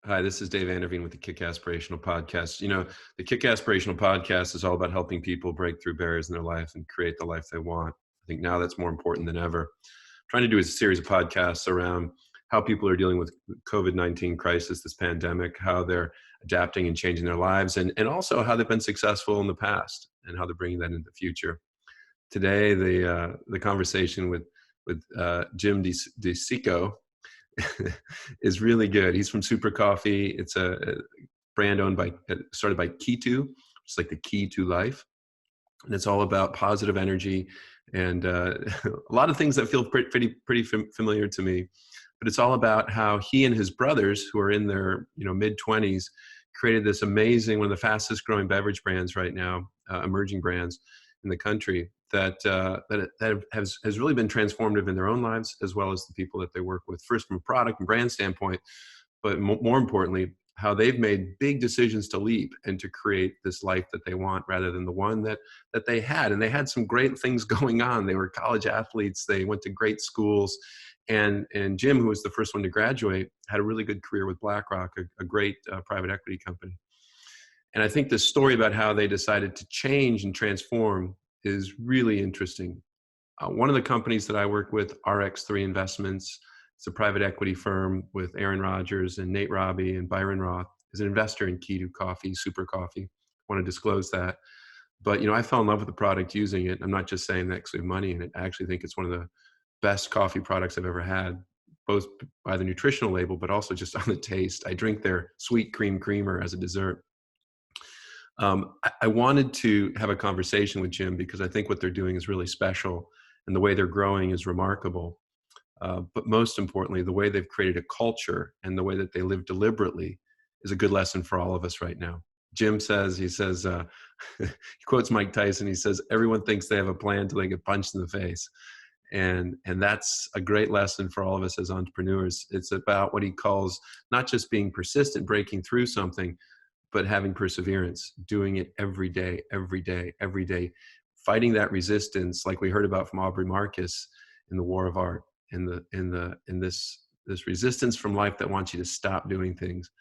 Hi, this is Dave Anderveen with the Kick Aspirational Podcast. The Kick Aspirational Podcast is all about helping people break through barriers in their life and create the life they want. I think now that's more important than ever. Trying to do a series of podcasts around how people are dealing with COVID-19 crisis, this pandemic, how they're adapting and changing their lives, and also how they've been successful in the past and how they're bringing that into the future. Today, the conversation with Jim DeCicco is really good. He's from Super Coffee. It's a brand started by Kitu, it's like the key to life. And it's all about positive energy and a lot of things that feel pretty familiar to me. But it's all about how he and his brothers, who are in their mid-20s, created this amazing, one of the fastest growing beverage brands right now, emerging brands in the country that has really been transformative in their own lives as well as the people that they work with. First, from a product and brand standpoint, but more importantly, how they've made big decisions to leap and to create this life that they want rather than the one that they had. And they had some great things going on. They were college athletes. They went to great schools. And Jim, who was the first one to graduate, had a really good career with BlackRock, a great private equity company. And I think the story about how they decided to change and transform is really interesting. One of the companies that I work with, RX3 Investments, it's a private equity firm with Aaron Rodgers and Nate Robbie and Byron Roth, is an investor in Kitu Coffee, Super Coffee. I want to disclose that. But, I fell in love with the product using it. I'm not just saying that because we have money in it. I actually think it's one of the best coffee products I've ever had, both by the nutritional label, but also just on the taste. I drink their sweet cream creamer as a dessert. I wanted to have a conversation with Jim because I think what they're doing is really special and the way they're growing is remarkable. But most importantly, the way they've created a culture and the way that they live deliberately is a good lesson for all of us right now. Jim says, he quotes Mike Tyson, he says, everyone thinks they have a plan till they get punched in the face. And that's a great lesson for all of us as entrepreneurs. It's about what he calls not just being persistent, breaking through something, but having perseverance, doing it every day, fighting that resistance, like we heard about from Aubrey Marcus in The War of Art, in this resistance from life that wants you to stop doing things,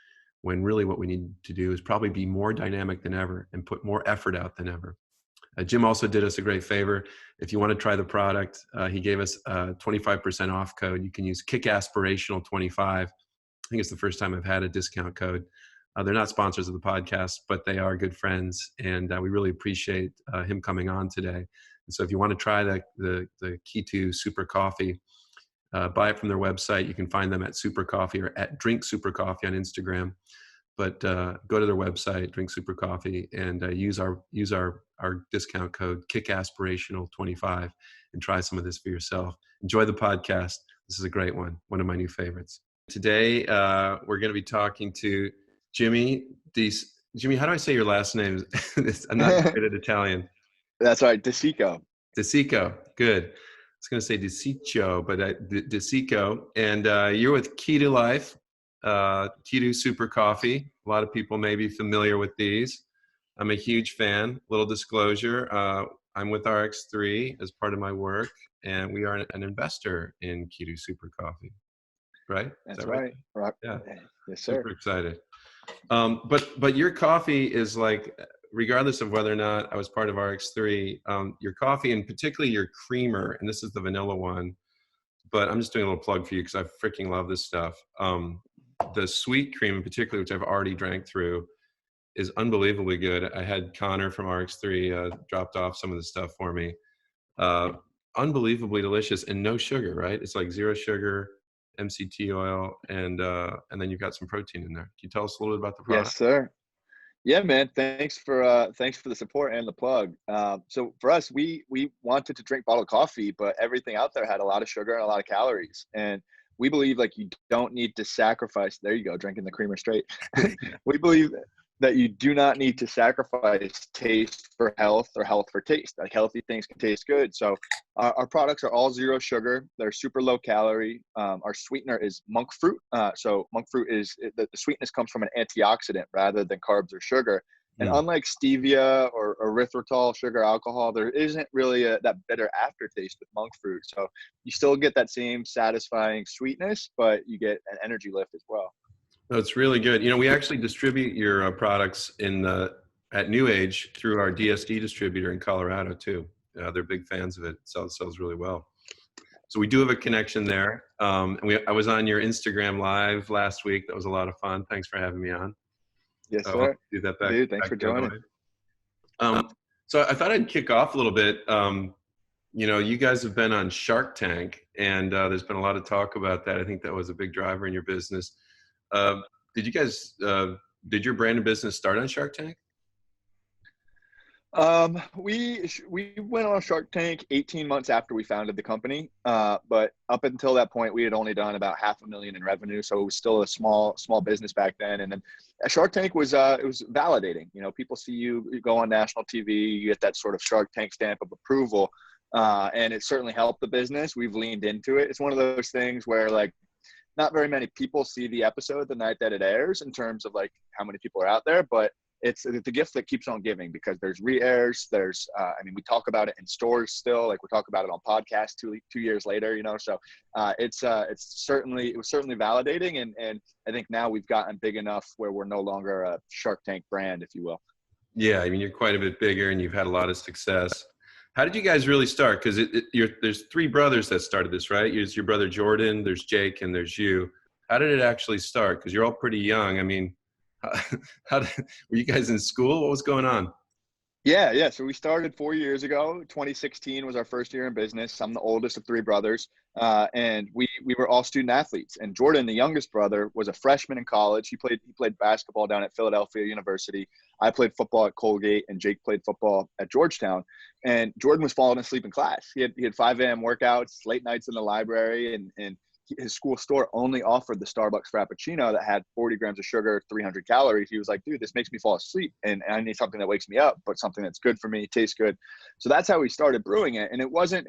when really what we need to do is probably be more dynamic than ever and put more effort out than ever. Jim also did us a great favor. If you want to try the product, he gave us a 25% off code. You can use KickAspirational25. I think it's the first time I've had a discount code. They're not sponsors of the podcast, but they are good friends, and we really appreciate him coming on today. And so if you want to try the Kitu Super Coffee, buy it from their website. You can find them at Super Coffee or at Drink Super Coffee on Instagram. But go to their website, Drink Super Coffee, and use our discount code KickAspirational25 and try some of this for yourself. Enjoy the podcast. This is a great one of my new favorites. Today, we're going to be talking to Jimmy. Jimmy, how do I say your last name? I'm not good at Italian. That's right, DeCicco. DeCicco, good. I was going to say DeCicco, but DeCicco. And you're with Kitu Life, Kitu Super Coffee. A lot of people may be familiar with these. I'm a huge fan. Little disclosure, I'm with RX3 as part of my work, and we are an investor in Kitu Super Coffee. Right? That's right. Yeah. Yes, sir. Super excited. But your coffee is like, regardless of whether or not I was part of RX3, your coffee and particularly your creamer, and this is the vanilla one, but I'm just doing a little plug for you because I freaking love this stuff. The sweet cream in particular, which I've already drank through, is unbelievably good. I had Connor from RX3 dropped off some of the stuff for me. Unbelievably delicious and no sugar, right? It's like 0 sugar, MCT oil, and then you've got some protein in there. Can you tell us a little bit about the product? Yes, sir. Yeah, man. Thanks for the support and the plug. So for us, we wanted to drink bottled coffee, but everything out there had a lot of sugar and a lot of calories. And we believe like you don't need to sacrifice. There you go, drinking the creamer straight. We believe that you do not need to sacrifice taste for health or health for taste. Like healthy things can taste good. So our products are all 0 sugar. They're super low calorie. Our sweetener is monk fruit. So monk fruit is the sweetness comes from an antioxidant rather than carbs or sugar. And unlike stevia or erythritol, sugar, alcohol, there isn't really that bitter aftertaste with monk fruit. So you still get that same satisfying sweetness, but you get an energy lift as well. No, it's really good. You know, we actually distribute your products at New Age through our DSD distributor in Colorado too. They're big fans of it. Sells really well. So we do have a connection there. I was on your Instagram live last week. That was a lot of fun. Thanks for having me on. Yes, So I'll sir. do that Dude, thanks back for the other joining. way. So I thought I'd kick off a little bit. You know, you guys have been on Shark Tank, and there's been a lot of talk about that. I think that was a big driver in your business. Uh, did you guys, did your brand and business start on Shark Tank? We went on Shark Tank 18 months after we founded the company. But up until that point, we had only done about $500,000 in revenue, so it was still a small business back then. And then Shark Tank was it was validating. You know, people see you go on national TV, you get that sort of Shark Tank stamp of approval, and it certainly helped the business. We've leaned into it. It's one of those things where like not very many people see the episode the night that it airs in terms of like how many people are out there, but it's the gift that keeps on giving because there's re-airs. There's, I mean, we talk about it in stores still, like we talk about it on podcasts two years later, you know, so it was certainly validating. And I think now we've gotten big enough where we're no longer a Shark Tank brand, if you will. Yeah, I mean, you're quite a bit bigger and you've had a lot of success. How did you guys really start? Because there's three brothers that started this, right? There's your brother Jordan, there's Jake, and there's you. How did it actually start? Because you're all pretty young. I mean, were you guys in school? What was going on? Yeah. So we started 4 years ago. 2016 was our first year in business. I'm the oldest of three brothers, and we were all student athletes. And Jordan, the youngest brother, was a freshman in college. He played basketball down at Philadelphia University. I played football at Colgate, and Jake played football at Georgetown. And Jordan was falling asleep in class. He had 5 a.m. workouts, late nights in the library, and his school store only offered the Starbucks Frappuccino that had 40 grams of sugar, 300 calories. He was like, dude, this makes me fall asleep. And I need something that wakes me up, but something that's good for me, tastes good. So that's how he started brewing it. And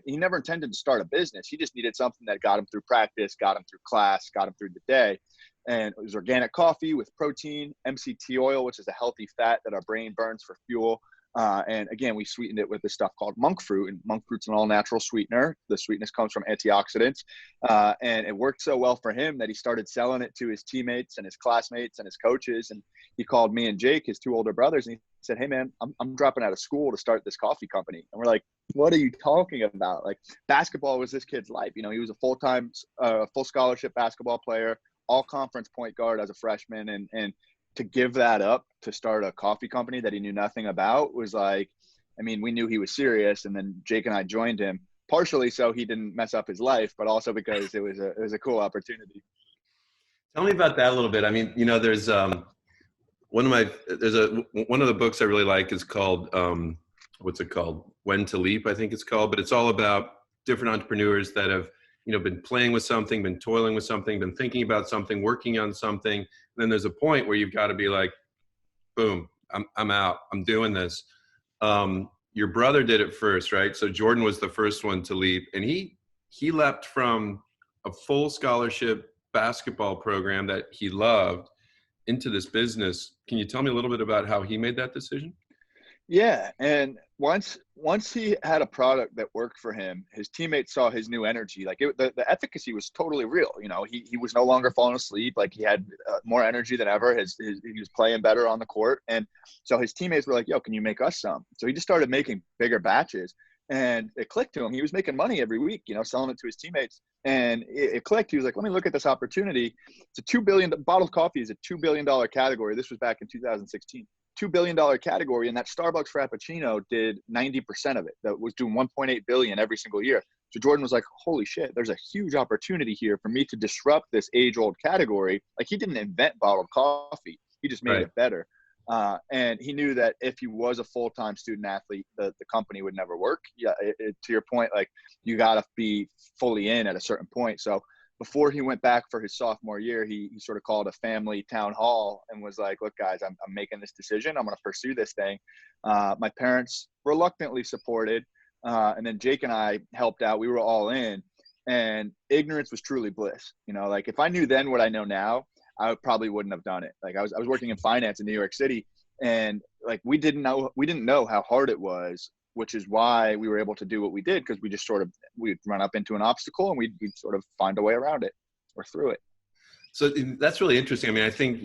he never intended to start a business. He just needed something that got him through practice, got him through class, got him through the day. And it was organic coffee with protein, MCT oil, which is a healthy fat that our brain burns for fuel. And again, we sweetened it with this stuff called monk fruit, and monk fruit's an all-natural sweetener. The sweetness comes from antioxidants, and it worked so well for him that he started selling it to his teammates and his classmates and his coaches. And he called me and Jake, his two older brothers, and he said, "Hey, man, I'm dropping out of school to start this coffee company." And we're like, "What are you talking about?" Like, basketball was this kid's life. You know, he was a full scholarship basketball player, all-conference point guard as a freshman, and to give that up to start a coffee company that he knew nothing about was like, I mean, we knew he was serious. And then Jake and I joined him partially so he didn't mess up his life, but also because it was a cool opportunity. Tell me about that a little bit. I mean, you know, there's one of the books I really like is called what's it called? When to Leap, I think it's called, but it's all about different entrepreneurs that have, you know, been playing with something, been toiling with something, been thinking about something, working on something. And then there's a point where you've got to be like, boom, I'm out. I'm doing this. Your brother did it first, right? So Jordan was the first one to leap, and he leapt from a full scholarship basketball program that he loved into this business. Can you tell me a little bit about how he made that decision? Yeah, and once he had a product that worked for him, his teammates saw his new energy. Like the efficacy was totally real. You know, he was no longer falling asleep. Like he had more energy than ever. He was playing better on the court, and so his teammates were like, "Yo, can you make us some?" So he just started making bigger batches, and it clicked to him. He was making money every week, you know, selling it to his teammates, and it clicked. He was like, "Let me look at this opportunity." It's a $2 billion bottled coffee is a $2 billion category. This was back in 2016. $2 billion category, and that Starbucks Frappuccino did 90% of it. That was doing 1.8 billion every single year. So Jordan was like, holy shit, there's a huge opportunity here for me to disrupt this age-old category. Like, he didn't invent bottled coffee. He just made it better. And he knew that if he was a full-time student athlete, the company would never work. Yeah, to your point, like, you got to be fully in at a certain point. So before he went back for his sophomore year, he sort of called a family town hall and was like, look, guys, I'm making this decision. I'm going to pursue this thing. My parents reluctantly supported. And then Jake and I helped out. We were all in, and ignorance was truly bliss. You know, like, if I knew then what I know now, I probably wouldn't have done it. Like, I was working in finance in New York City, and like, we didn't know how hard it was, which is why we were able to do what we did, because we just we'd run up into an obstacle and we'd sort of find a way around it or through it. So that's really interesting. I mean, I think,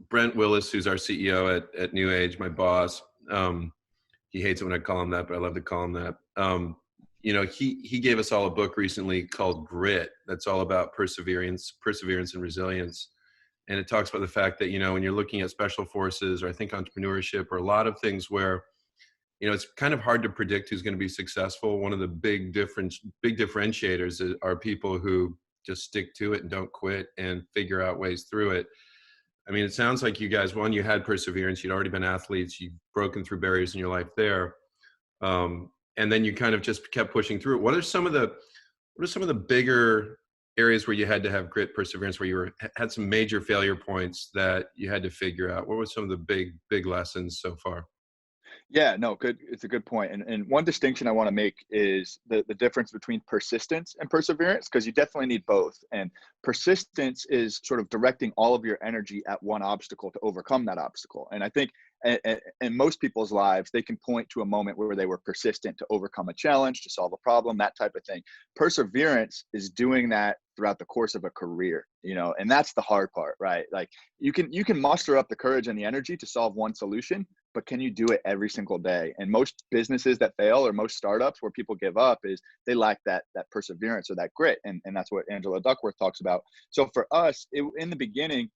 Brent Willis, who's our CEO at New Age, my boss, he hates it when I call him that, but I love to call him that. He gave us all a book recently called Grit. That's all about perseverance and resilience. And it talks about the fact that, when you're looking at special forces, or I think entrepreneurship, or a lot of things where, it's kind of hard to predict who's going to be successful. One of the big differentiators are people who just stick to it and don't quit and figure out ways through it. I mean, it sounds like you guys, one, you had perseverance. You'd already been athletes. You've broken through barriers in your life there. And then you kind of just kept pushing through it. What are some of the bigger areas where you had to have grit, perseverance, where had some major failure points that you had to figure out? What were some of the big lessons so far? Yeah, no, good. It's a good point. And one distinction I want to make is the difference between persistence and perseverance, because you definitely need both. And persistence is sort of directing all of your energy at one obstacle to overcome that obstacle. And I think in most people's lives, they can point to a moment where they were persistent to overcome a challenge, to solve a problem, that type of thing. Perseverance is doing that throughout the course of a career, and that's the hard part, right? Like you can muster up the courage and the energy to solve one solution, but can you do it every single day? And most businesses that fail, or most startups where people give up, is they lack that perseverance or that grit. And that's what Angela Duckworth talks about. So for us, in the beginning,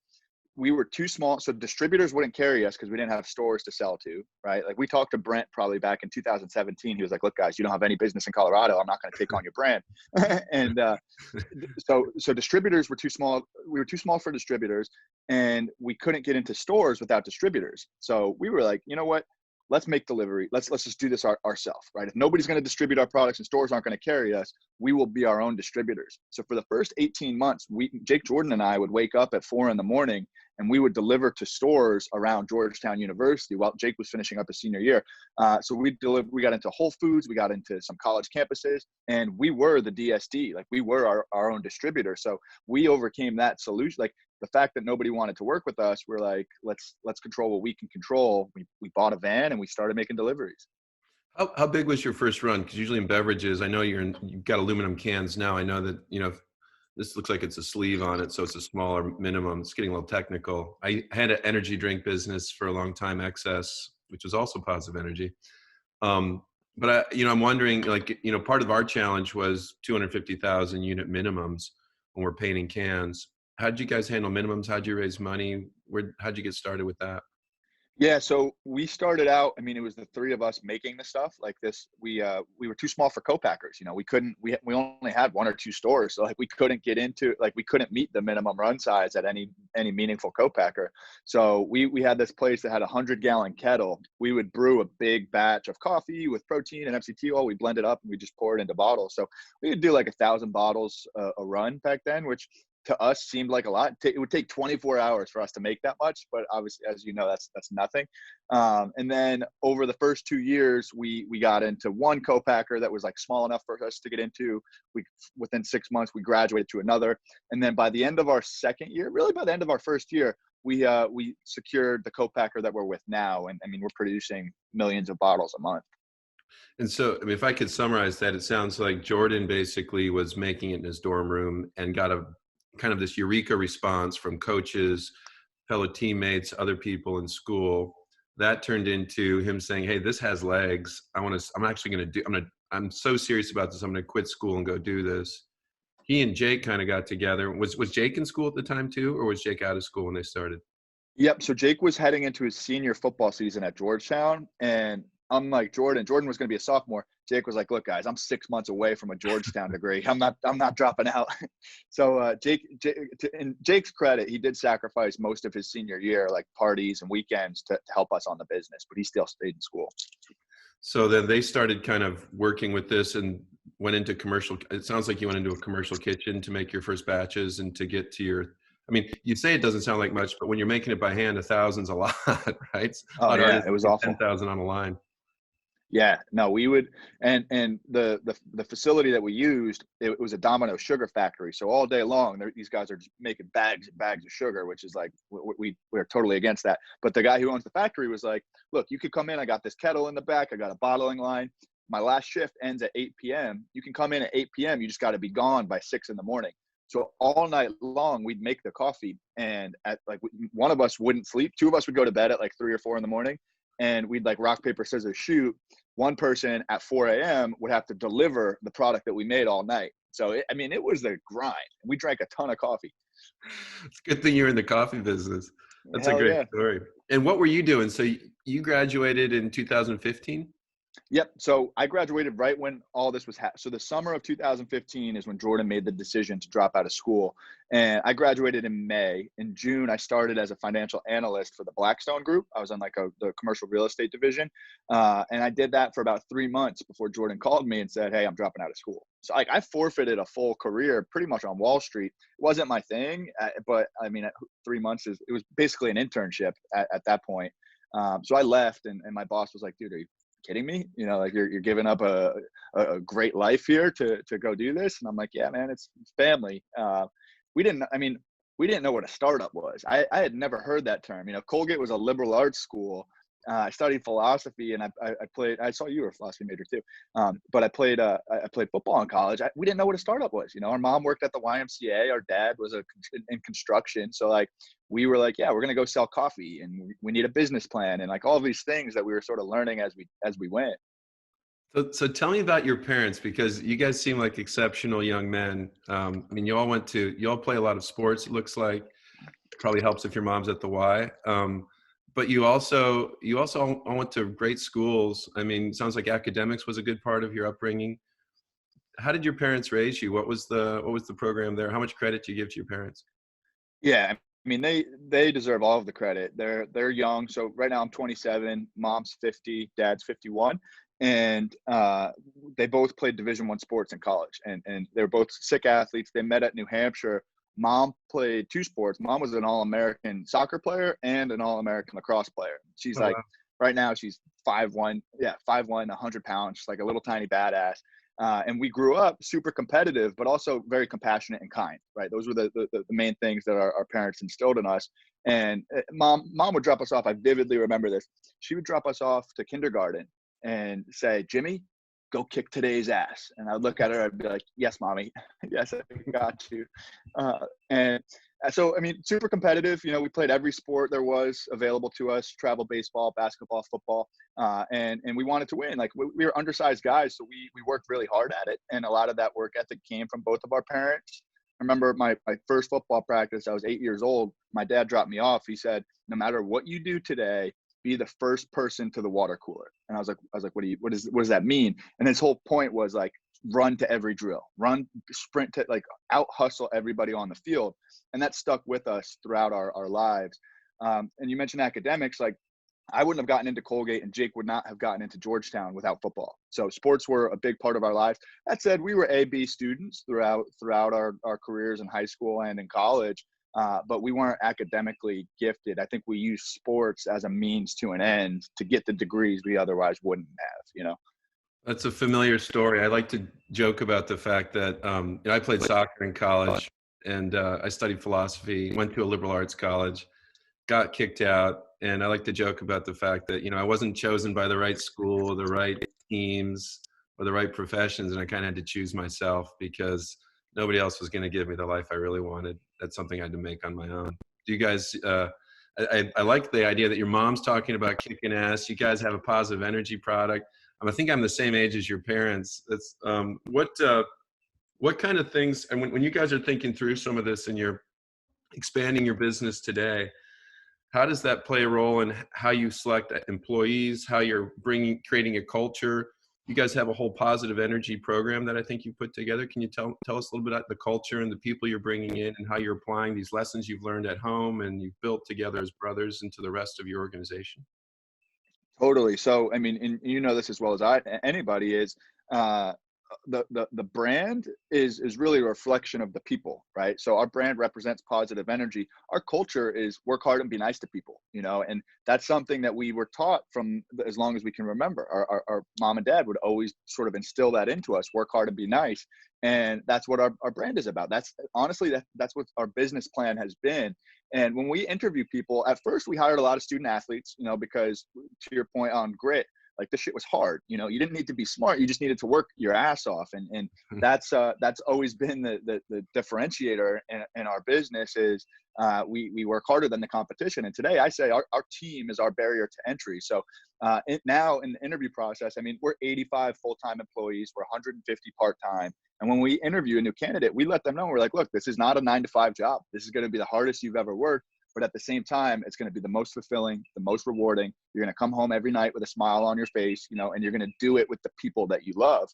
we were too small. So distributors wouldn't carry us because we didn't have stores to sell to, right? Like we talked to Brent probably back in 2017. He was like, look, guys, you don't have any business in Colorado. I'm not going to take on your brand. And so distributors were too small. We were too small for distributors, and we couldn't get into stores without distributors. So we were like, you know what? Let's make delivery. Let's just do this ourselves, right? If nobody's going to distribute our products and stores aren't going to carry us, we will be our own distributors. So for the first 18 months, Jake Jordan and I would wake up at 4 a.m. and we would deliver to stores around Georgetown University while Jake was finishing up his senior year. So we got into Whole Foods, we got into some college campuses, and we were the DSD. Like we were our own distributor. So we overcame that solution. Like the fact that nobody wanted to work with us, we're like, let's control what we can control. We bought a van and we started making deliveries. How big was your first run? Because usually in beverages, I know you've got aluminum cans now. I know that, this looks like it's a sleeve on it, so it's a smaller minimum. It's getting a little technical. I had an energy drink business for a long time, Excess, which was also positive energy. But I'm wondering, part of our challenge was 250,000 unit minimums when we're painting cans. How'd you guys handle minimums? How'd you raise money? How'd you get started with that? Yeah, so we started out, I mean, it was the three of us making the stuff like this. We were too small for co-packers. We only had one or two stores. So like we couldn't get into, like we couldn't meet the minimum run size at any meaningful co-packer. So we had this place that had a 100-gallon kettle. We would brew a big batch of coffee with protein and MCT oil. We blend it up and we just pour it into bottles. So we would do like 1,000 bottles a run back then, which to us seemed like a lot. It would take 24 hours for us to make that much, but obviously, as you know, that's nothing. And then over the first 2 years, we got into one co-packer that was like small enough for us to get into. Within 6 months, we graduated to another. And then by the end of our second year, really by the end of our first year, we secured the co-packer that we're with now. And I mean, we're producing millions of bottles a month. And so, I mean, if I could summarize that, it sounds like Jordan basically was making it in his dorm room and got a kind of this eureka response from coaches, fellow teammates, other people in school. That turned into him saying, "Hey, this has legs. I'm so serious about this. I'm going to quit school and go do this." He and Jake kind of got together. Was Jake in school at the time too, or was Jake out of school when they started? Yep. So Jake was heading into his senior football season at Georgetown, and I'm like, Jordan was going to be a sophomore. Jake was like, look, guys, I'm 6 months away from a Georgetown degree. I'm not dropping out. So in Jake's credit, he did sacrifice most of his senior year, like parties and weekends to help us on the business, but he still stayed in school. So then they started kind of working with this and went into commercial. It sounds like you went into a commercial kitchen to make your first batches and to get to your, I mean, you say it doesn't sound like much, but when you're making it by hand, 1,000's a lot, right? A Oh lot of yeah, artists it was get awful. 10,000 on a line. Yeah, no, we would, and the facility that we used, it was a Domino sugar factory. So all day long, these guys are just making bags and bags of sugar, which is like we're totally against that. But the guy who owns the factory was like, "Look, you could come in. I got this kettle in the back. I got a bottling line. My last shift ends at 8 p.m. You can come in at 8 p.m. You just got to be gone by 6 in the morning." So all night long, we'd make the coffee, and at like one of us wouldn't sleep. Two of us would go to bed at like 3 or 4 in the morning, and we'd like rock, paper, scissors, shoot. One person at 4 a.m. would have to deliver the product that we made all night. So, it was the grind. We drank a ton of coffee. It's a good thing you're in the coffee business. That's a Hell great yeah. story. And what were you doing? So you graduated in 2015? Yep. So I graduated right when all this was so the summer of 2015 is when Jordan made the decision to drop out of school. And I graduated in May. In June, I started as a financial analyst for the Blackstone Group. I was on like the commercial real estate division. And I did that for about 3 months before Jordan called me and said, "Hey, I'm dropping out of school." So like I forfeited a full career pretty much on Wall Street. It wasn't my thing, but I mean, 3 months it was basically an internship at that point. So I left, and my boss was like, "Dude, are you kidding me? Like you're giving up a great life here to go do this?" And I'm like, "Yeah, man, it's family." We didn't, we didn't know what a startup was. I had never heard that term. Colgate was a liberal arts school. I studied philosophy, and I saw you were a philosophy major too. But I played football in college. We didn't know what a startup was. Our mom worked at the YMCA. Our dad was in construction. So like, we were like, yeah, we're going to go sell coffee, and we need a business plan, and like all these things that we were sort of learning as we went. So tell me about your parents, because you guys seem like exceptional young men. You all play a lot of sports. It looks like it probably helps if your mom's at the Y. But you also went to great schools. It sounds like academics was a good part of your upbringing. How did your parents raise you? What was the program there? How much credit do you give to your parents? Yeah, they deserve all of the credit. They're young. So right now I'm 27, mom's 50, dad's 51, and they both played Division I sports in college, and they're both sick athletes. They met at New Hampshire. Mom played 2 sports. Mom was an All-American soccer player and an All-American lacrosse player. She's like, right now she's 5'1", 100 pounds, just like a little tiny badass. And we grew up super competitive, but also very compassionate and kind, right? Those were the main things that our parents instilled in us. And mom would drop us off. I vividly remember this. She would drop us off to kindergarten and say, "Jimmy, go kick today's ass." And I'd look at her, I'd be like, "Yes, mommy." "Yes, I got you." And so, super competitive. We played every sport there was available to us: travel baseball, basketball, football. And we wanted to win. Like we were undersized guys, so we worked really hard at it. And a lot of that work ethic came from both of our parents. I remember my first football practice, I was 8 years old. My dad dropped me off. He said, "No matter what you do today, be the first person to the water cooler." And I was like, what does that mean? And his whole point was like, run to every drill, run, sprint to like out hustle everybody on the field. And that stuck with us throughout our lives. And you mentioned academics, like I wouldn't have gotten into Colgate, and Jake would not have gotten into Georgetown without football. So sports were a big part of our lives. That said, we were A-B students throughout our careers in high school and in college. But we weren't academically gifted. I think we used sports as a means to an end to get the degrees we otherwise wouldn't have. That's a familiar story. I like to joke about the fact that I played soccer in college, and I studied philosophy, went to a liberal arts college, got kicked out. And I like to joke about the fact that, I wasn't chosen by the right school or the right teams or the right professions. And I kind of had to choose myself because nobody else was going to give me the life I really wanted. That's something I had to make on my own. Do you guys, I like the idea that your mom's talking about kicking ass. You guys have a positive energy product. I think I'm the same age as your parents. That's what kind of things, and when you guys are thinking through some of this and you're expanding your business today, how does that play a role in how you select employees, how you're creating a culture? You guys have a whole positive energy program that I think you put together. Can you tell us a little bit about the culture and the people you're bringing in and how you're applying these lessons you've learned at home and you've built together as brothers into the rest of your organization? Totally. So, and you know this as well as anybody is, the brand is really a reflection of the people, right? So our brand represents positive energy. Our culture is work hard and be nice to people, and that's something that we were taught from as long as we can remember. Our mom and dad would always sort of instill that into us: work hard and be nice. And that's what our brand is about. That's honestly, that's what our business plan has been. And when we interview people, at first we hired a lot of student athletes, because to your point on grit, like this shit was hard. You know, you didn't need to be smart. You just needed to work your ass off. And that's always been the differentiator in our business is we work harder than the competition. And today I say our team is our barrier to entry. So now in the interview process, I mean, we're 85 full-time employees. We're 150 part-time. And when we interview a new candidate, we let them know, we're like, look, this is not a 9-to-5 job. This is going to be the hardest you've ever worked. But at the same time, it's going to be the most fulfilling, the most rewarding. You're going to come home every night with a smile on your face, you know, and you're going to do it with the people that you love.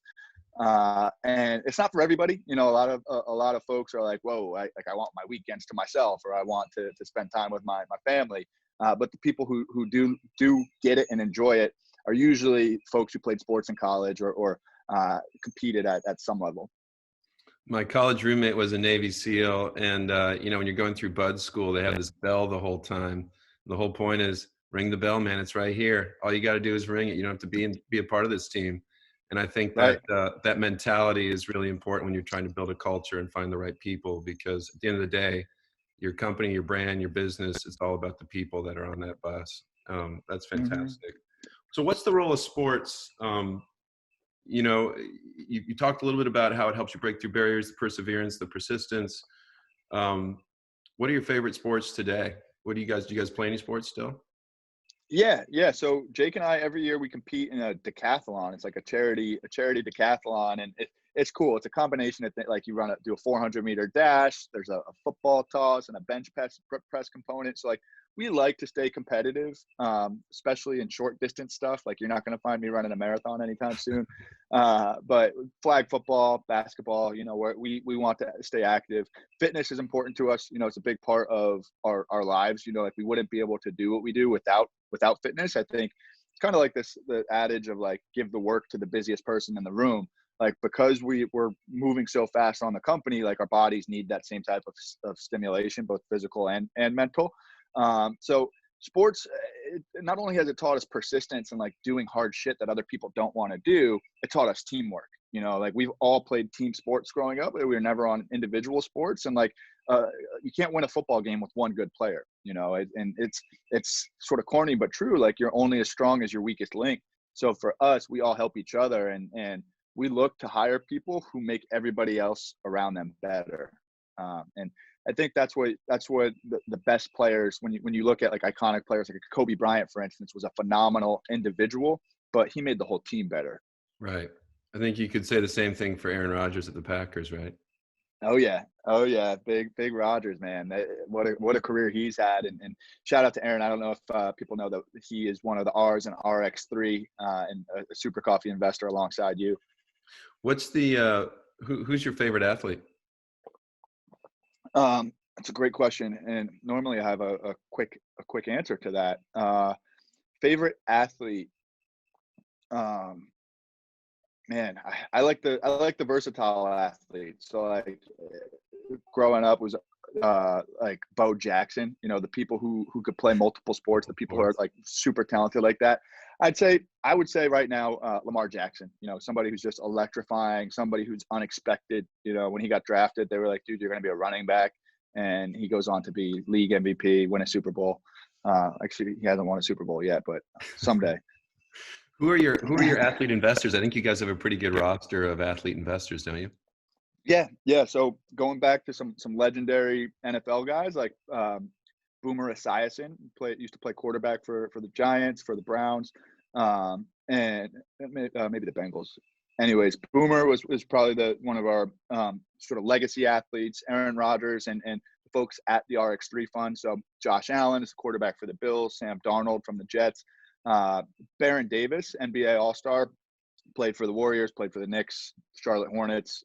And it's not for everybody. You know, a lot of folks are like, whoa, I want my weekends to myself, or I want to spend time with my family. But the people who do get it and enjoy it are usually folks who played sports in college or competed at some level. My college roommate was a Navy SEAL, and you know, when you're going through Bud School, they have this bell the whole time. The whole point is ring the bell, man. It's right here. All you got to do is ring it. You don't have to be a part of this team. And I think that that mentality is really important when you're trying to build a culture and find the right people, because at the end of the day, your company, your brand, your business, it's all about the people that are on that bus. That's fantastic. So what's the role of sports? You know, you talked a little bit about how it helps you break through barriers, the perseverance, the persistence. What are your favorite sports today? Do you guys play any sports still? Yeah. So Jake and I, every year we compete in a decathlon. It's like a charity decathlon, and it's cool. It's a combination of like you do a 400-meter dash. There's a football toss and a bench press component. So like we like to stay competitive, especially in short distance stuff. Like you're not going to find me running a marathon anytime soon. But flag football, basketball, you know, we want to stay active. Fitness is important to us. You know, it's a big part of our lives. You know, like we wouldn't be able to do what we do without fitness. I think it's kind of like the adage of like, give the work to the busiest person in the room. Like, because we're moving so fast on the company, like our bodies need that same type of stimulation, both physical and mental. So sports, not only has it taught us persistence and like doing hard shit that other people don't want to do, it taught us teamwork. You know, like we've all played team sports growing up. We were never on individual sports, and like you can't win a football game with one good player. You know, and it's sort of corny but true. Like you're only as strong as your weakest link. So for us, we all help each other, and we look to hire people who make everybody else around them better. And I think that's what the best players, when you look at like iconic players, like Kobe Bryant, for instance, was a phenomenal individual, but he made the whole team better. Right. I think you could say the same thing for Aaron Rodgers at the Packers, right? Oh yeah. Big Rodgers, man. What a career he's had. And shout out to Aaron. I don't know if people know that he is one of the R's in RX3 and a Super Coffee investor alongside you. What's the who's your favorite athlete? That's a great question, and normally I have a quick answer to that. Favorite athlete, man, I like the versatile athlete. So like growing up was like Bo Jackson. You know, the people who could play multiple sports, the people who are like super talented like that. I would say right now Lamar Jackson. You know, somebody who's just electrifying, somebody who's unexpected. You know, when he got drafted, they were like, dude, you're going to be a running back. And he goes on to be league MVP, win a Super Bowl. Actually, he hasn't won a Super Bowl yet, but someday. Who are your athlete investors? I think you guys have a pretty good roster of athlete investors, don't you? Yeah. So going back to some legendary NFL guys like Boomer Esiason, used to play quarterback for the Giants, for the Browns, and maybe the Bengals. Anyways, Boomer was probably one of our sort of legacy athletes. Aaron Rodgers and the folks at the RX3 fund. So Josh Allen is a quarterback for the Bills. Sam Darnold from the Jets. Baron Davis, NBA All-Star, played for the Warriors, played for the Knicks, Charlotte Hornets.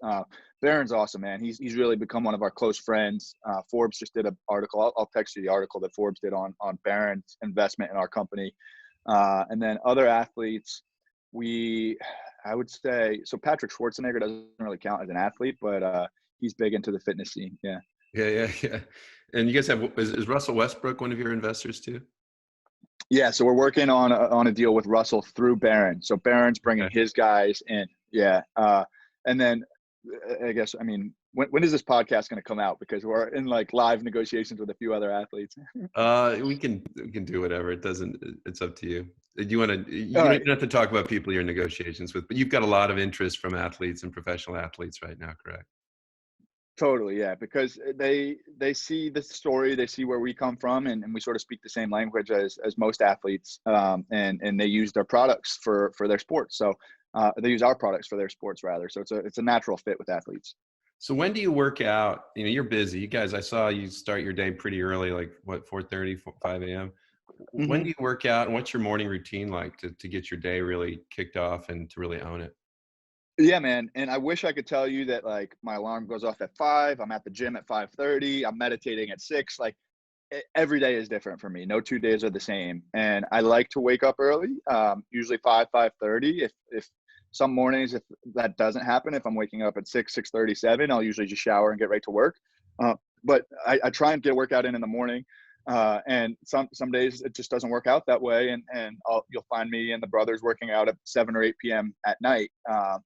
Baron's awesome, man. He's really become one of our close friends. Forbes just did an article. I'll text you the article that Forbes did on Baron's investment in our company. And then other athletes, I would say, so Patrick Schwarzenegger doesn't really count as an athlete, but he's big into the fitness scene. Yeah. Yeah. And you guys is Russell Westbrook one of your investors too? Yeah. So we're working on a deal with Russell through Baron. So Baron's bringing his guys in. Yeah. And then I guess, I mean, when is this podcast going to come out? Because we're in like live negotiations with a few other athletes. We can do whatever. It's up to you. You want to, you All don't right. even have to talk about people you're in negotiations with, but you've got a lot of interest from athletes and professional athletes right now, correct? Totally, yeah, because they see the story, they see where we come from, and we sort of speak the same language as most athletes, and they use their products for their sports. So they use our products for their sports rather. So it's a natural fit with athletes. So when do you work out? You're busy. You guys, I saw you start your day pretty early, like what, 4:30, 5 a.m. When Hmm. do you work out, and what's your morning routine like to get your day really kicked off and to really own it? Yeah, man. And I wish I could tell you that like my alarm goes off at 5. I'm at the gym at 5:30. I'm meditating at 6. Like every day is different for me. No 2 days are the same. And I like to wake up early, usually 5:30. If some mornings, if that doesn't happen, if I'm waking up at 6:37, I'll usually just shower and get right to work. But I try and get a workout in the morning. And some days it just doesn't work out that way, and you'll find me and the brothers working out at 7 or 8 p.m. at night.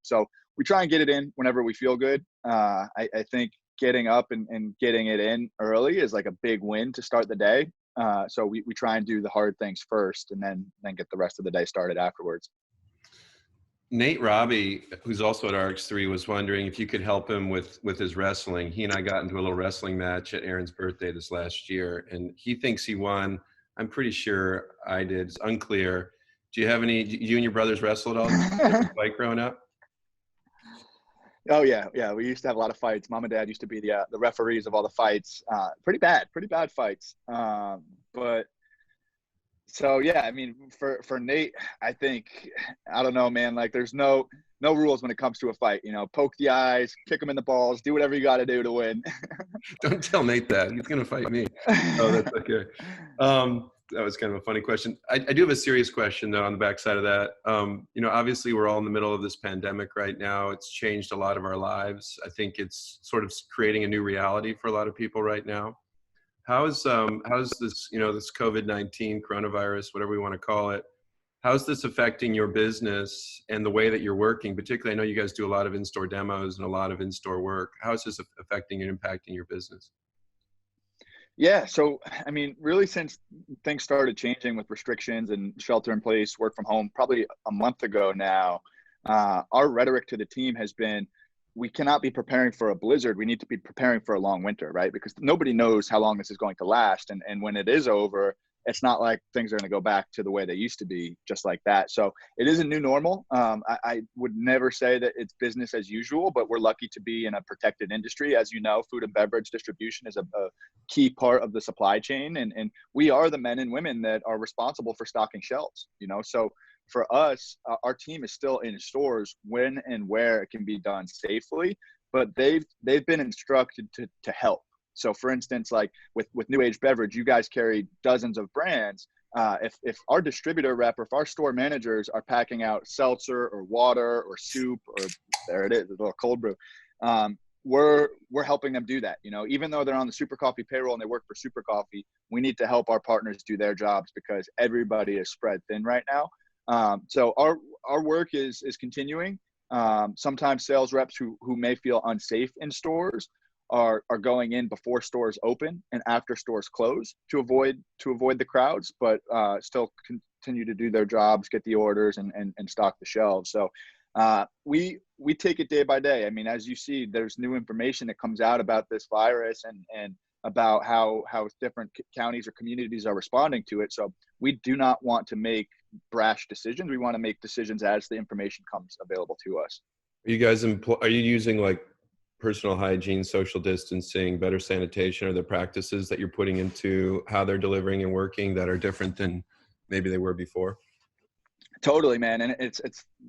So we try and get it in whenever we feel good. I think getting up and getting it in early is like a big win to start the day. So we try and do the hard things first, and then get the rest of the day started afterwards. Nate Robbie, who's also at RX3, was wondering if you could help him with his wrestling. He and I got into a little wrestling match at Aaron's birthday this last year, and he thinks he won. I'm pretty sure I did. It's unclear. Do you have any? You and your brothers wrestle at all? Did you ever fight growing up? Oh yeah, yeah. We used to have a lot of fights. Mom and Dad used to be the referees of all the fights. Pretty bad fights. But so yeah, I mean, for Nate, I think I don't know, man. Like, there's no rules when it comes to a fight. Poke the eyes, kick him in the balls, do whatever you got to do to win. Don't tell Nate that. He's going to fight me. Oh, that's okay. That was kind of a funny question. I do have a serious question though on the backside of that. Obviously we're all in the middle of this pandemic right now. It's changed a lot of our lives. I think it's sort of creating a new reality for a lot of people right now. How's this, this COVID-19 coronavirus, whatever we want to call it, how's this affecting your business and the way that you're working? Particularly, I know you guys do a lot of in-store demos and a lot of in-store work. How is this affecting and impacting your business? Yeah. So, I mean, really, since things started changing with restrictions and shelter in place, work from home, probably a month ago now, our rhetoric to the team has been, we cannot be preparing for a blizzard. We need to be preparing for a long winter, right? Because nobody knows how long this is going to last. And when it is over, it's not like things are going to go back to the way they used to be just like that. So it is a new normal. I would never say that it's business as usual, but we're lucky to be in a protected industry. As you know, food and beverage distribution is a key part of the supply chain. And we are the men and women that are responsible for stocking shelves, So for us, our team is still in stores when and where it can be done safely, but they've been instructed to help. So for instance, like with New Age Beverage, you guys carry dozens of brands. If our distributor rep or if our store managers are packing out seltzer or water or soup, or there it is, a little cold brew, we're helping them do that. Even though they're on the Super Coffee payroll and they work for Super Coffee, we need to help our partners do their jobs because everybody is spread thin right now. So our work is continuing. Sometimes sales reps who may feel unsafe in stores are going in before stores open and after stores close to avoid the crowds, but still continue to do their jobs, get the orders, and stock the shelves. So we take it day by day. I mean, as you see, there's new information that comes out about this virus and about how different counties or communities are responding to it. So we do not want to make brash decisions. We want to make decisions as the information comes available to us. Are you guys are you using like personal hygiene, social distancing, better sanitation? Are there practices that you're putting into how they're delivering and working that are different than maybe they were before? Totally, man. And it's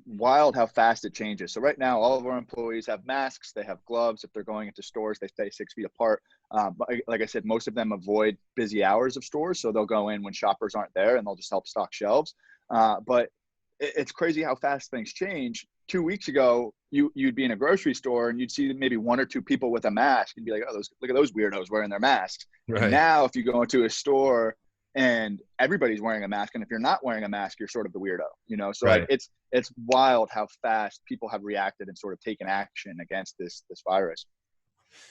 wild how fast it changes. So right now, all of our employees have masks, they have gloves. If they're going into stores, they stay 6 feet apart. But like I said, most of them avoid busy hours of stores. So they'll go in when shoppers aren't there and they'll just help stock shelves. But it's crazy how fast things change. 2 weeks ago, you'd be in a grocery store and you'd see maybe one or two people with a mask and be like, oh, look at those weirdos wearing their masks. Right. And now if you go into a store and everybody's wearing a mask, and if you're not wearing a mask, you're sort of the weirdo, So right. Like it's wild how fast people have reacted and sort of taken action against this virus.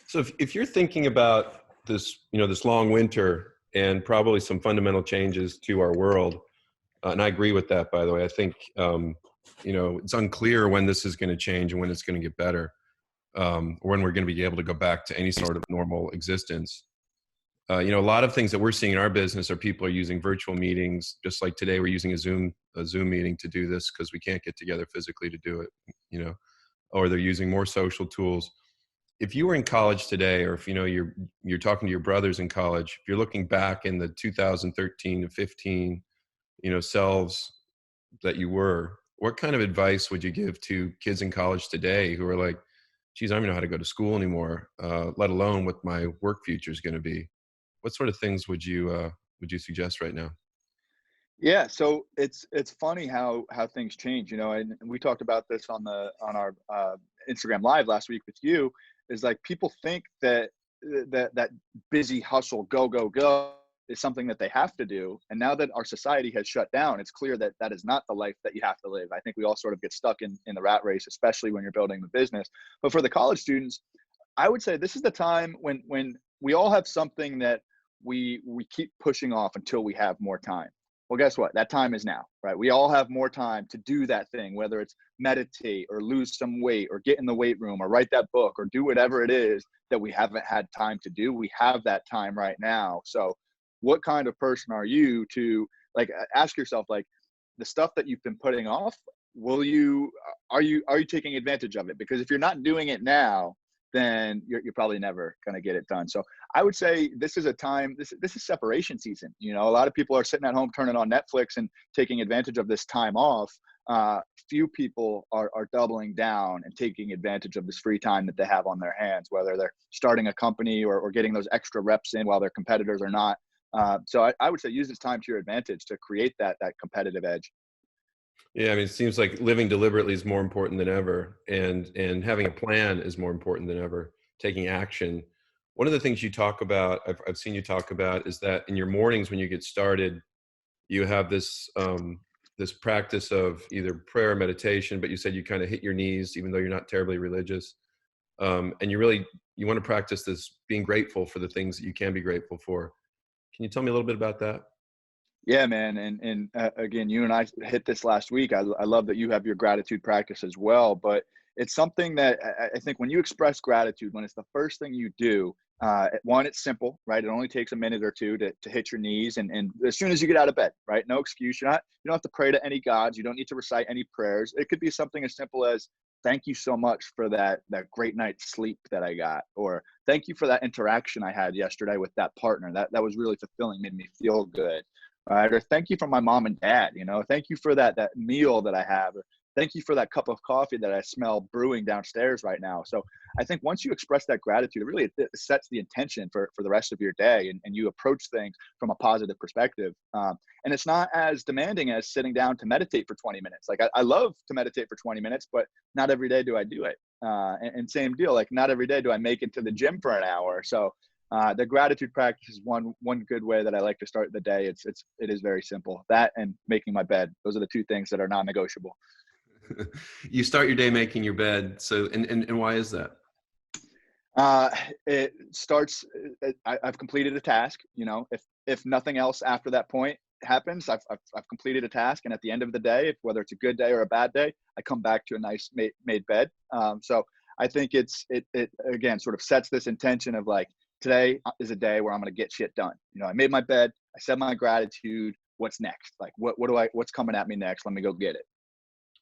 So if you're thinking about this, this long winter and probably some fundamental changes to our world, and I agree with that, by the way. I think, it's unclear when this is going to change and when it's going to get better, or when we're going to be able to go back to any sort of normal existence. A lot of things that we're seeing in our business are people are using virtual meetings, just like today we're using a Zoom meeting to do this because we can't get together physically to do it, or they're using more social tools. If you were in college today, or if you're talking to your brothers in college, if you're looking back in the 2013 to 15, selves that you were, what kind of advice would you give to kids in college today who are like, geez, I don't even know how to go to school anymore, let alone what my work future is going to be? What sort of things would you suggest right now? Yeah, so it's funny how things change, and we talked about this on our Instagram live last week with you. Is like people think that that busy hustle, go go go, is something that they have to do, and now that our society has shut down, it's clear that that is not the life that you have to live. I think we all sort of get stuck in the rat race, especially when you're building the business. But for the college students, I would say this is the time when we all have something that we keep pushing off until we have more time. Well, guess what? That time is now, right? We all have more time to do that thing, whether it's meditate or lose some weight or get in the weight room or write that book or do whatever it is that we haven't had time to do. We have that time right now. So what kind of person are you to, like, ask yourself, like, the stuff that you've been putting off, will you are you taking advantage of it? Because if you're not doing it now, then you're probably never going to get it done. So I would say this is a time, this is separation season. A lot of people are sitting at home turning on Netflix and taking advantage of this time off. Few people are doubling down and taking advantage of this free time that they have on their hands, whether they're starting a company or getting those extra reps in while their competitors are not. So I would say use this time to your advantage to create that competitive edge. Yeah, I mean, it seems like living deliberately is more important than ever, and having a plan is more important than ever. Taking action. One of the things you talk about, I've seen you talk about, is that in your mornings when you get started, you have this practice of either prayer or meditation, but you said you kind of hit your knees, even though you're not terribly religious, and you want to practice this being grateful for the things that you can be grateful for. Can you tell me a little bit about that? Yeah, man. And again, you and I hit this last week. I love that you have your gratitude practice as well. But it's something that I think when you express gratitude, when it's the first thing you do, one, it's simple, right? It only takes a minute or two to hit your knees. And as soon as you get out of bed, right? No excuse. You don't have to pray to any gods. You don't need to recite any prayers. It could be something as simple as, thank you so much for that great night's sleep that I got, or thank you for that interaction I had yesterday with that partner. That was really fulfilling, made me feel good. Right? Or thank you for my mom and dad, thank you for that meal that I have, or thank you for that cup of coffee that I smell brewing downstairs right now. So I think once you express that gratitude, it sets the intention for the rest of your day, and you approach things from a positive perspective. And it's not as demanding as sitting down to meditate for 20 minutes. Like I love to meditate for 20 minutes, but not every day do I do it. And same deal, like not every day do I make it to the gym for an hour. So the gratitude practice is one good way that I like to start the day. It is very simple. That and making my bed. Those are the two things that are non-negotiable. You start your day making your bed. So, and why is that? Uh, it starts. I've completed a task. If nothing else after that point happens, I've completed a task. And at the end of the day, whether it's a good day or a bad day, I come back to a nice made bed. So I think it again sort of sets this intention of like, today is a day where I'm going to get shit done. I made my bed. I said my gratitude. What's next? Like, what's coming at me next? Let me go get it.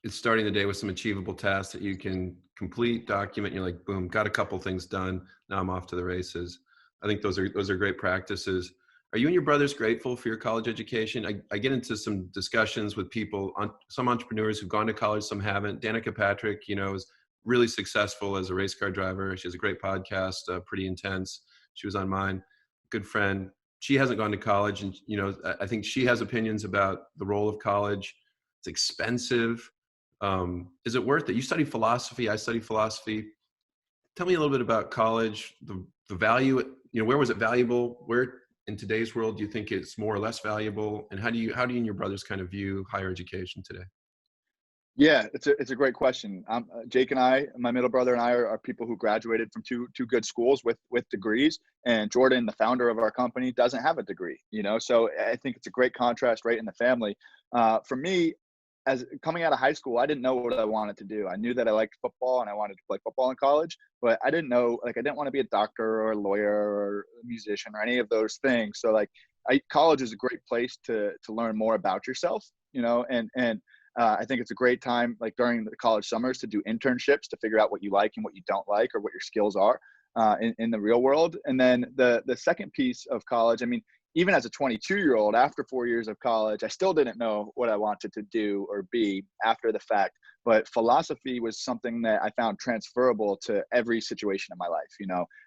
It's starting the day with some achievable tasks that you can complete, document. You're like, boom, got a couple things done. Now I'm off to the races. I think those are great practices. Are you and your brothers grateful for your college education? I get into some discussions with people, some entrepreneurs who've gone to college, some haven't. Danica Patrick, is really successful as a race car driver. She has a great podcast, Pretty Intense. She was on mine. Good friend. She hasn't gone to college, and I think she has opinions about the role of college. It's expensive. Is it worth it? You study philosophy. I study philosophy. Tell me a little bit about college, the value. Where was it valuable? Where in today's world do you think it's more or less valuable? And how do you and your brothers kind of view higher education today? Yeah, it's a great question. Jake and I, my middle brother and I are people who graduated from two good schools with degrees. And Jordan, the founder of our company, doesn't have a degree. So I think it's a great contrast right in the family. For me, as coming out of high school, I didn't know what I wanted to do. I knew that I liked football and I wanted to play football in college, but I didn't know, like, I didn't want to be a doctor or a lawyer or a musician or any of those things. So like, college is a great place to learn more about yourself, and I think it's a great time, like during the college summers, to do internships to figure out what you like and what you don't like, or what your skills are in the real world. And then the second piece of college, I mean, even as a 22-year-old, after 4 years of college, I still didn't know what I wanted to do or be after the fact. But philosophy was something that I found transferable to every situation in my life.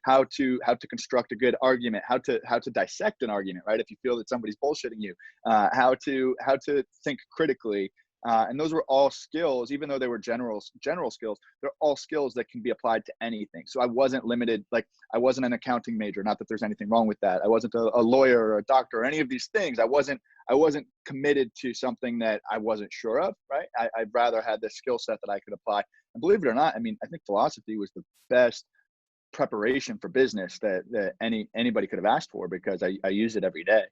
How to construct a good argument, how to dissect an argument, right? If you feel that somebody's bullshitting you, how to think critically. And those were all skills, even though they were general skills, they're all skills that can be applied to anything. So I wasn't limited, like I wasn't an accounting major, not that there's anything wrong with that. I wasn't a lawyer or a doctor or any of these things. I wasn't committed to something that I wasn't sure of, right? I'd rather had this skill set that I could apply. And believe it or not, I mean, I think philosophy was the best preparation for business that anybody could have asked for, because I use it every day.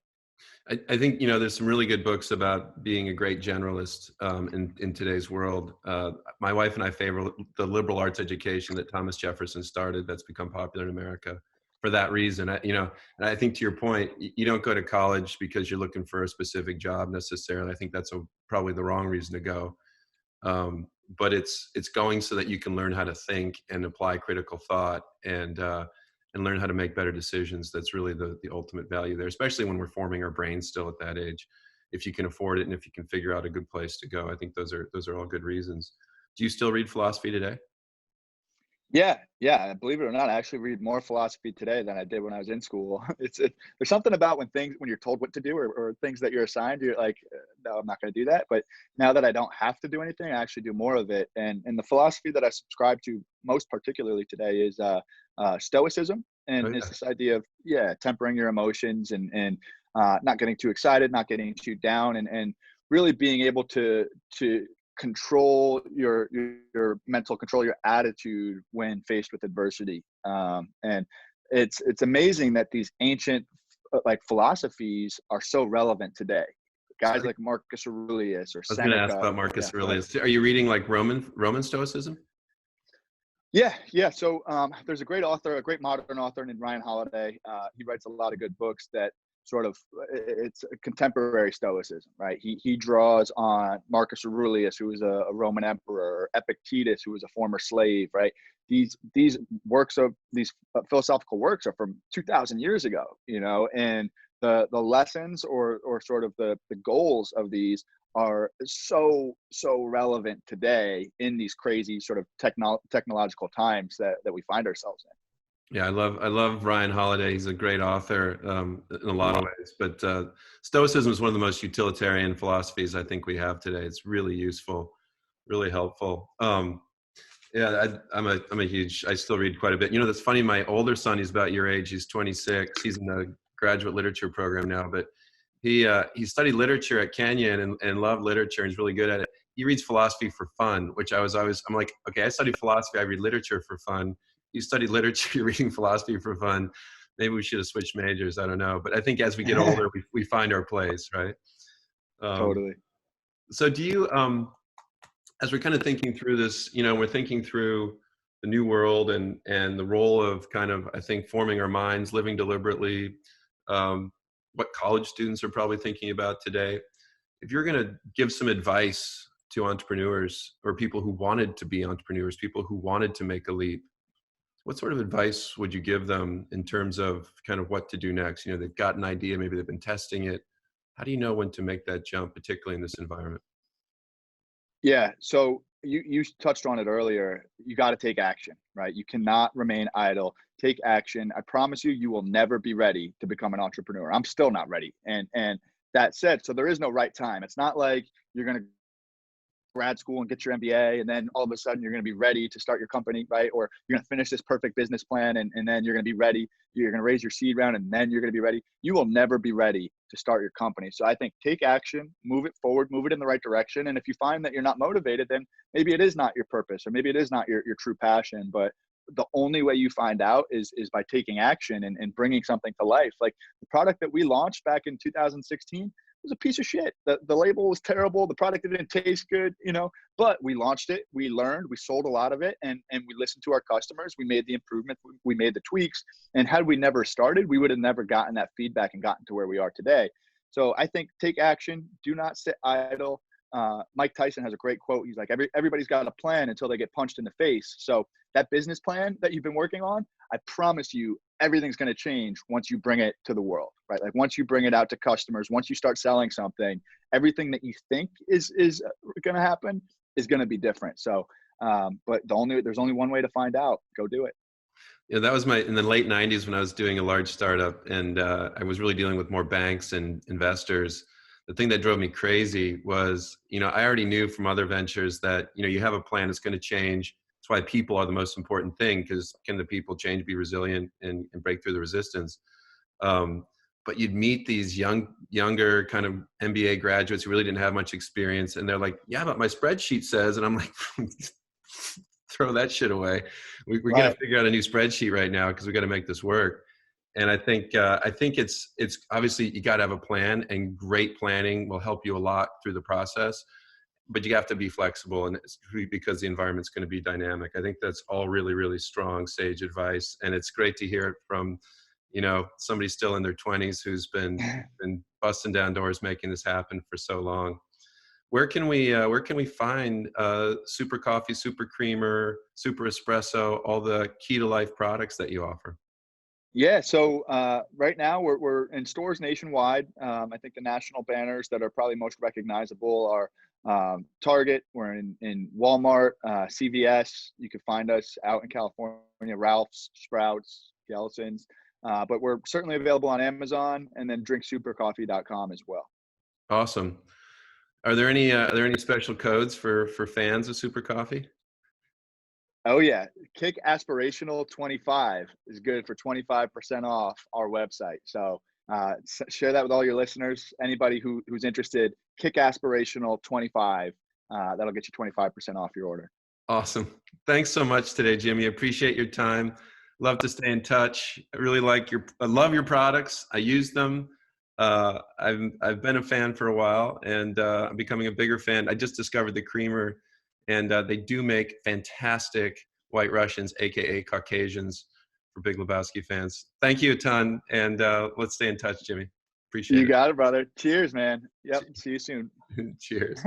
I think, there's some really good books about being a great generalist in today's world. My wife and I favor the liberal arts education that Thomas Jefferson started, that's become popular in America for that reason. And I think, to your point, you don't go to college because you're looking for a specific job necessarily. I think that's probably the wrong reason to go. But it's going so that you can learn how to think and apply critical thought, and learn how to make better decisions. That's really the ultimate value there, especially when we're forming our brains still at that age. If you can afford it and if you can figure out a good place to go, I think those are all good reasons. Do you still read philosophy today? Yeah. Believe it or not, I actually read more philosophy today than I did when I was in school. There's something about when you're told what to do, or things that you're assigned, you're like, no, I'm not going to do that. But now that I don't have to do anything, I actually do more of it. And the philosophy that I subscribe to most particularly today is Stoicism, Oh, and yeah. it's this idea of tempering your emotions, and not getting too excited, not getting too down, and really being able to control your mental, control your attitude when faced with adversity. And it's amazing that these ancient like philosophies are so relevant today. So Guys like Marcus Aurelius or I was going to ask Seneca. about Marcus Yeah, go ahead. Aurelius. Are you reading like Roman Stoicism? Yeah. So there's a great author, a great modern author named Ryan Holiday. He writes a lot of good books that sort of, it's contemporary Stoicism, right? He draws on Marcus Aurelius, who was a Roman emperor, or Epictetus, who was a former slave, right? These philosophical works are from 2,000 years ago, and the lessons, or sort of the goals of these are so relevant today in these crazy sort of technological times that we find ourselves in. Yeah, I love Ryan Holiday. He's a great author in a lot of ways. But Stoicism is one of the most utilitarian philosophies I think we have today. It's really useful, really helpful. Yeah, I'm a huge. I still read quite a bit. That's funny. My older son, he's about your age. He's 26. He's in the graduate literature program now. But he studied literature at Kenyon and loved literature and he's really good at it. He reads philosophy for fun, which I'm like, okay, I study philosophy. I read literature for fun. You study literature, you're reading philosophy for fun. Maybe we should have switched majors. I don't know. But I think as we get older, we find our place, right? Totally. So do you, as we're kind of thinking through this, we're thinking through the new world and the role of kind of, I think, forming our minds, living deliberately, what college students are probably thinking about today. If you're going to give some advice to entrepreneurs or people who wanted to be entrepreneurs, people who wanted to make a leap, what sort of advice would you give them in terms of kind of what to do next? They've got an idea, maybe they've been testing it. How do you know when to make that jump, particularly in this environment? Yeah. So you touched on it earlier. You got to take action, right? You cannot remain idle. Take action. I promise you, you will never be ready to become an entrepreneur. I'm still not ready. And that said, so there is no right time. It's not like you're going to grad school and get your MBA, and then all of a sudden you're going to be ready to start your company, right? Or you're going to finish this perfect business plan, and then you're going to be ready. You're going to raise your seed round, and then you're going to be ready. You will never be ready to start your company. So I think take action, move it forward, move it in the right direction. And if you find that you're not motivated, then maybe it is not your purpose, or maybe it is not your true passion. But the only way you find out is by taking action and bringing something to life. Like the product that we launched back in 2016 was a piece of shit. The label was terrible. The product didn't taste good, but we launched it. We learned, we sold a lot of it, and we listened to our customers. We made the improvements. We made the tweaks. And had we never started, we would have never gotten that feedback and gotten to where we are today. So I think take action. Do not sit idle. Mike Tyson has a great quote. He's like, everybody's got a plan until they get punched in the face. So that business plan that you've been working on, I promise you, everything's going to change once you bring it to the world, right? Like once you bring it out to customers, once you start selling something, everything that you think is going to happen is going to be different. So, but there's only one way to find out. Go do it. Yeah, that was in the late 90s when I was doing a large startup, and I was really dealing with more banks and investors. The thing that drove me crazy was, I already knew from other ventures that, you have a plan, it's going to change. That's why people are the most important thing, because can the people change, be resilient, and break through the resistance? But you'd meet these younger kind of MBA graduates who really didn't have much experience, and they're like, yeah, but my spreadsheet says, and I'm like, throw that shit away. We're Right. going to figure out a new spreadsheet right now because we got to make this work. And I think it's obviously you got to have a plan, and great planning will help you a lot through the process. But you have to be flexible, and it's because the environment's going to be dynamic. I think that's all really, really strong, sage advice, and it's great to hear it from, somebody still in their 20s who's been busting down doors making this happen for so long. Where can we find Super Coffee, Super Creamer, Super Espresso, all the Key to Life products that you offer? Yeah. So right now we're in stores nationwide. I think the national banners that are probably most recognizable are Target. We're in Walmart, CVS. You can find us out in California, Ralph's, Sprouts, Gelson's. But we're certainly available on Amazon, and then drinksupercoffee.com as well. Awesome. Are there any special codes for fans of Super Coffee? Oh yeah, Kick Aspirational 25 is good for 25% off our website. So share that with all your listeners. Anybody who's interested, Kick Aspirational 25. That'll get you 25% off your order. Awesome. Thanks so much today, Jimmy. Appreciate your time. Love to stay in touch. I love your products. I use them. I've been a fan for a while, and I'm becoming a bigger fan. I just discovered the creamer, and they do make fantastic White Russians, aka Caucasians, for Big Lebowski fans. Thank you a ton, and let's stay in touch, Jimmy. Appreciate it. You got it, brother. Cheers, man. Yep. See you soon. Cheers.